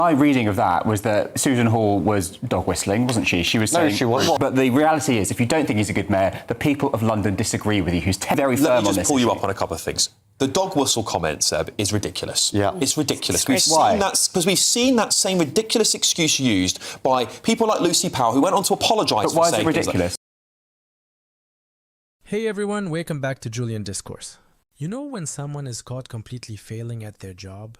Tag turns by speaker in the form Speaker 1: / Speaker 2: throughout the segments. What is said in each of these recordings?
Speaker 1: My reading of that was that Susan Hall was dog whistling, wasn't she? She was saying...
Speaker 2: No, she wasn't.
Speaker 1: But the reality is, if you don't think he's a good mayor, the people of London disagree with you, who's very firm on this
Speaker 3: Let me just pull you
Speaker 1: issue.
Speaker 3: up on a couple of things. The dog whistle comment, Seb, is ridiculous.
Speaker 2: Yeah.
Speaker 3: It's ridiculous.
Speaker 1: Why?
Speaker 3: Because we've seen that same ridiculous excuse used by people like Lucy Powell, who went on to apologise for
Speaker 1: But why is
Speaker 3: saying
Speaker 1: it
Speaker 3: things like
Speaker 1: ridiculous?
Speaker 4: Hey everyone, welcome back to Julian Discourse. You know when someone is caught completely failing at their job,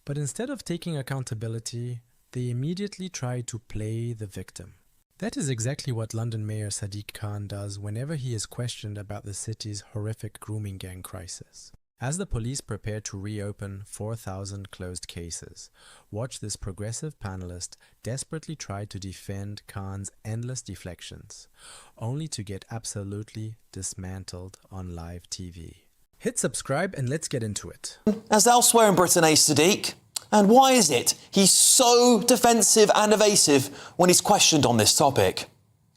Speaker 4: but instead of taking accountability, they immediately try to play the victim. That is exactly what London Mayor Sadiq Khan does whenever he is questioned about the city's horrific grooming gang crisis. As the police prepare to reopen 4,000 closed cases, watch this progressive panelist desperately try to defend Khan's endless deflections, only to get absolutely dismantled on live TV. Hit subscribe and let's get into it.
Speaker 3: As elsewhere in Britain, Sadiq? And why is it he's so defensive and evasive when he's questioned on this topic?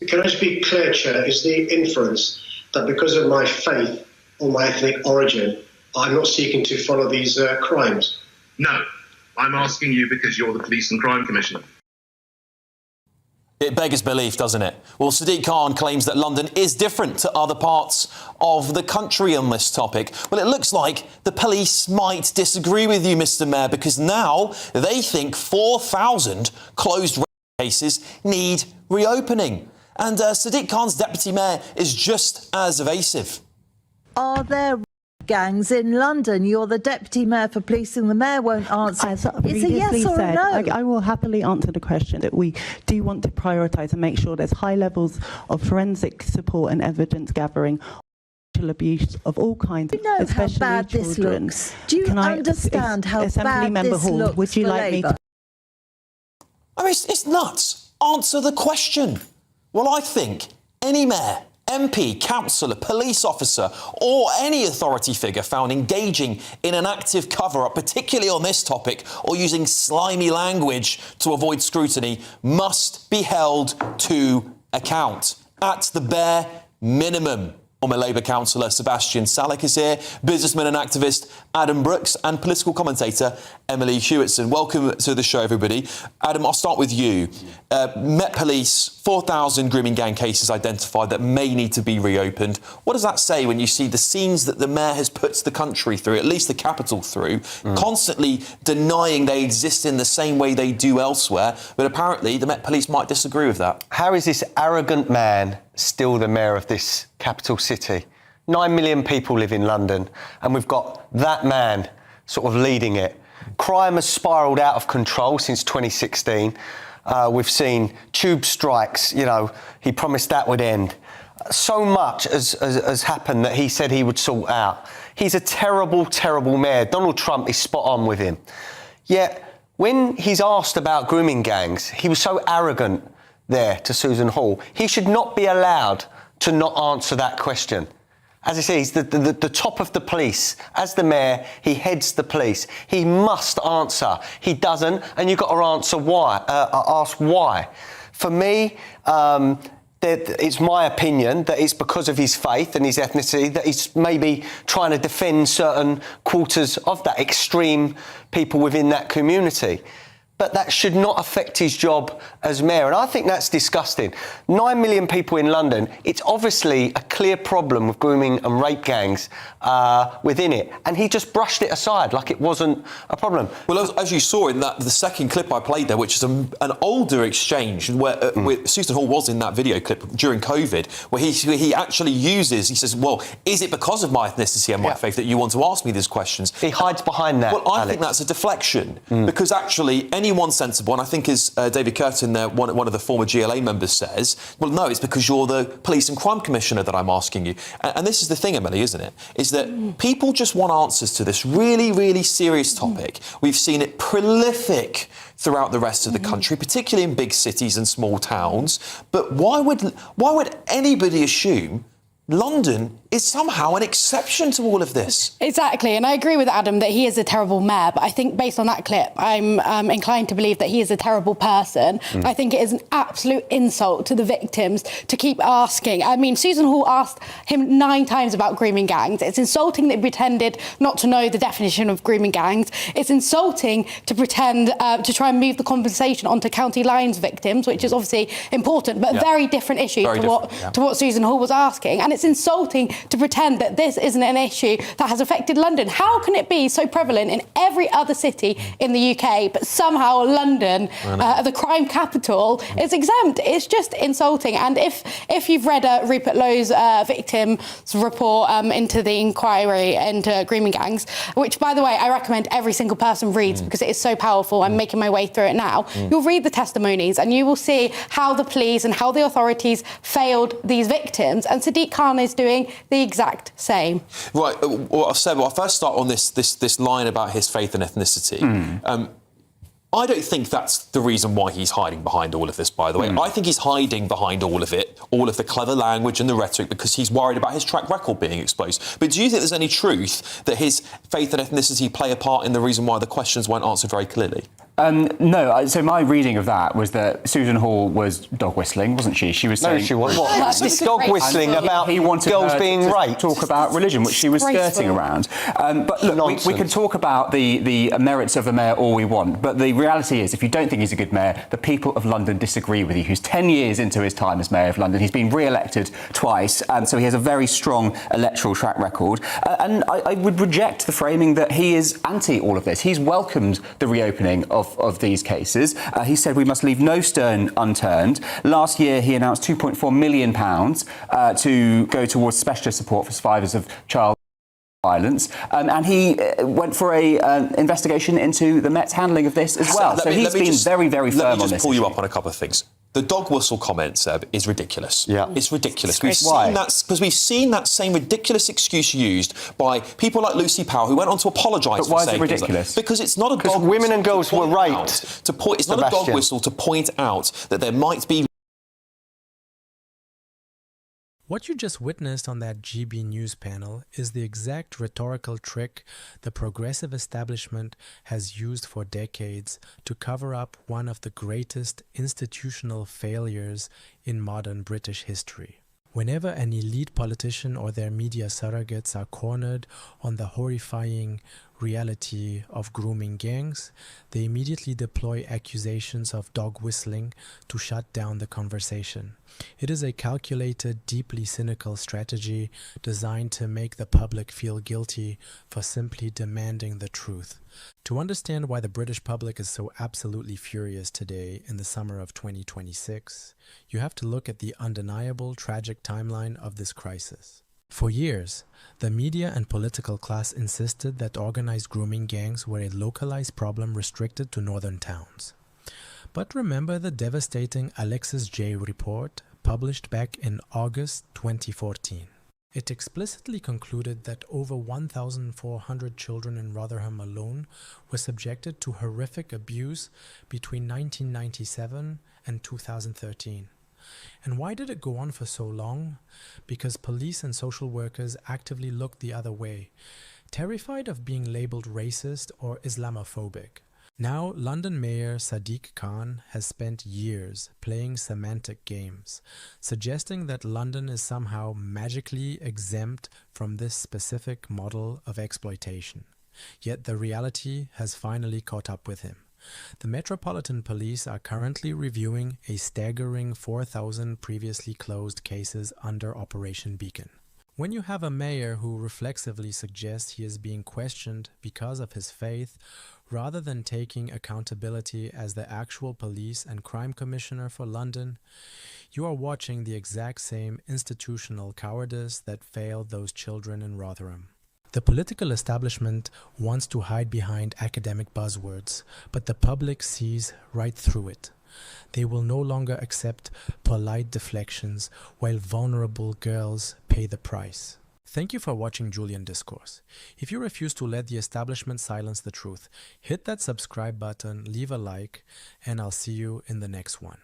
Speaker 5: Can I just be clear, Chair? Is the inference that because of my faith or my ethnic origin, I'm not seeking to follow these crimes?
Speaker 6: No, I'm asking you because you're the Police and Crime Commissioner.
Speaker 3: It beggars belief, doesn't it? Well, Sadiq Khan claims that London is different to other parts of the country on this topic. Well, it looks like the police might disagree with you, Mr. Mayor, because now they think 4,000 closed cases need reopening. And Sadiq Khan's deputy mayor is just as evasive.
Speaker 7: Are there gangs in London? You're the deputy mayor for policing. The mayor won't answer.
Speaker 8: As I
Speaker 7: It's a yes or a no.
Speaker 8: I will happily answer the question that we do want to prioritise and make sure there's high levels of forensic support and evidence gathering. Abuse of all kinds,
Speaker 7: Do you know
Speaker 8: especially
Speaker 7: how bad
Speaker 8: children.
Speaker 7: this looks? Do you understand how
Speaker 8: Assembly
Speaker 7: bad
Speaker 8: Member
Speaker 7: this
Speaker 8: Hall,
Speaker 7: looks
Speaker 8: would you
Speaker 7: for
Speaker 8: like me
Speaker 7: Labour?
Speaker 8: to...
Speaker 3: I mean, it's nuts. Answer the question. Well, I think any mayor, MP, councillor, police officer or any authority figure found engaging in an active cover-up, particularly on this topic, or using slimy language to avoid scrutiny, must be held to account at the bare minimum. Former Labour councillor Sebastian Salek is here, businessman and activist Adam Brooks and political commentator Emily Hewertson. Welcome to the show, everybody. Adam, I'll start with you. Met Police, 4,000 grooming gang cases identified that may need to be reopened. What does that say when you see the scenes that the mayor has put the country through, at least the capital through, constantly denying they exist in the same way they do elsewhere, but apparently the Met Police might disagree with that?
Speaker 2: How is this arrogant man still the mayor of this capital city? 9 million people live in London, and we've got that man sort of leading it. Crime has spiralled out of control since 2016. We've seen tube strikes, you know, he promised that would end. So much has happened that he said he would sort out. He's a terrible, terrible mayor. Donald Trump is spot on with him. Yet, when he's asked about grooming gangs, he was so arrogant there to Susan Hall. He should not be allowed to not answer that question. As I say, he's the top of the police. As the mayor, he heads the police. He must answer. He doesn't, and you've got to answer why. Ask why. For me, it's my opinion that it's because of his faith and his ethnicity that he's maybe trying to defend certain quarters of that extreme people within that community. But that should not affect his job as mayor. And I think that's disgusting. 9 million people in London, it's obviously a clear problem with grooming and rape gangs within it. And he just brushed it aside like it wasn't a problem.
Speaker 3: Well, as you saw in the second clip I played there, which is an older exchange where Susan Hall was in that video clip during COVID, where he actually uses, he says, well, is it because of my ethnicity and my faith that you want to ask me these questions?
Speaker 2: He hides behind that,
Speaker 3: Well, I
Speaker 2: Alex.
Speaker 3: think that's a deflection, because actually anyone sensible, and I think as David Curtin, one of the former GLA members, says, well, no, it's because you're the Police and Crime Commissioner that I'm asking you. And this is the thing, Emily, isn't it? Is that people just want answers to this really, really serious topic. We've seen it prolific throughout the rest of the country, particularly in big cities and small towns. But why would anybody assume London is somehow an exception to all of this.
Speaker 9: Exactly, and I agree with Adam that he is a terrible mayor, but I think based on that clip, I'm inclined to believe that he is a terrible person. I think it is an absolute insult to the victims to keep asking. I mean, Susan Hall asked him 9 times about grooming gangs. It's insulting that he pretended not to know the definition of grooming gangs. It's insulting to pretend to try and move the conversation onto county lines victims, which is obviously important, but a very different issue to what Susan Hall was asking. And it's insulting to pretend that this isn't an issue that has affected London. How can it be so prevalent in every other city in the UK, but somehow London, the crime capital, is exempt? It's just insulting. And if you've read Rupert Lowe's victims report into the inquiry into grooming gangs, which, by the way, I recommend every single person reads because it is so powerful. I'm making my way through it now. You'll read the testimonies and you will see how the police and how the authorities failed these victims. And Sadiq Khan is doing the exact same.
Speaker 3: Right, well, Seb, I'll first start on this line about his faith and ethnicity. I don't think that's the reason why he's hiding behind all of this, by the way. I think he's hiding behind all of it, all of the clever language and the rhetoric, because he's worried about his track record being exposed. But do you think there's any truth that his faith and ethnicity play a part in the reason why the questions weren't answered very clearly?
Speaker 1: No, so my reading of that was that Susan Hall was dog whistling, wasn't she? She was saying...
Speaker 2: No, she wasn't. What? This dog whistling about girls being raped?
Speaker 1: Talk about religion, which she was skirting around. But look, we can talk about the merits of a mayor all we want, but the reality is, if you don't think he's a good mayor, the people of London disagree with you. Who's 10 years into his time as mayor of London. He's been re-elected twice, so he has a very strong electoral track record. And I would reject the framing that he is anti all of this. He's welcomed the reopening of these cases. He said we must leave no stone unturned. Last year, he announced £2.4 million to go towards specialist support for survivors of child violence, and he went for an investigation into the Met's handling of this as well. So he's been very, very firm on this.
Speaker 3: Let me just pull you up on a couple of things. The dog whistle comment, Seb, is ridiculous.
Speaker 2: Yeah.
Speaker 3: It's ridiculous. We've seen that same ridiculous excuse used by people like Lucy Powell, who went on to apologise for saying...
Speaker 1: But why is it ridiculous?
Speaker 3: Because it's not a dog whistle...
Speaker 2: Because women and girls were raped.
Speaker 3: It's not a dog whistle to point out that there might be...
Speaker 4: What you just witnessed on that GB News panel is the exact rhetorical trick the progressive establishment has used for decades to cover up one of the greatest institutional failures in modern British history. Whenever an elite politician or their media surrogates are cornered on the horrifying reality of grooming gangs, they immediately deploy accusations of dog whistling to shut down the conversation. It is a calculated, deeply cynical strategy designed to make the public feel guilty for simply demanding the truth. To understand why the British public is so absolutely furious today in the summer of 2026, you have to look at the undeniable tragic timeline of this crisis. For years, the media and political class insisted that organized grooming gangs were a localized problem restricted to northern towns. But remember the devastating Alexis J. report published back in August 2014. It explicitly concluded that over 1,400 children in Rotherham alone were subjected to horrific abuse between 1997 and 2013. And why did it go on for so long? Because police and social workers actively looked the other way, terrified of being labeled racist or Islamophobic. Now, London Mayor Sadiq Khan has spent years playing semantic games, suggesting that London is somehow magically exempt from this specific model of exploitation. Yet the reality has finally caught up with him. The Metropolitan Police are currently reviewing a staggering 4,000 previously closed cases under Operation Beacon. When you have a mayor who reflexively suggests he is being questioned because of his faith, rather than taking accountability as the actual police and crime commissioner for London, you are watching the exact same institutional cowardice that failed those children in Rotherham. The political establishment wants to hide behind academic buzzwords, but the public sees right through it. They will no longer accept polite deflections while vulnerable girls pay the price. Thank you for watching Julian Discourse. If you refuse to let the establishment silence the truth, hit that subscribe button, leave a like, and I'll see you in the next one.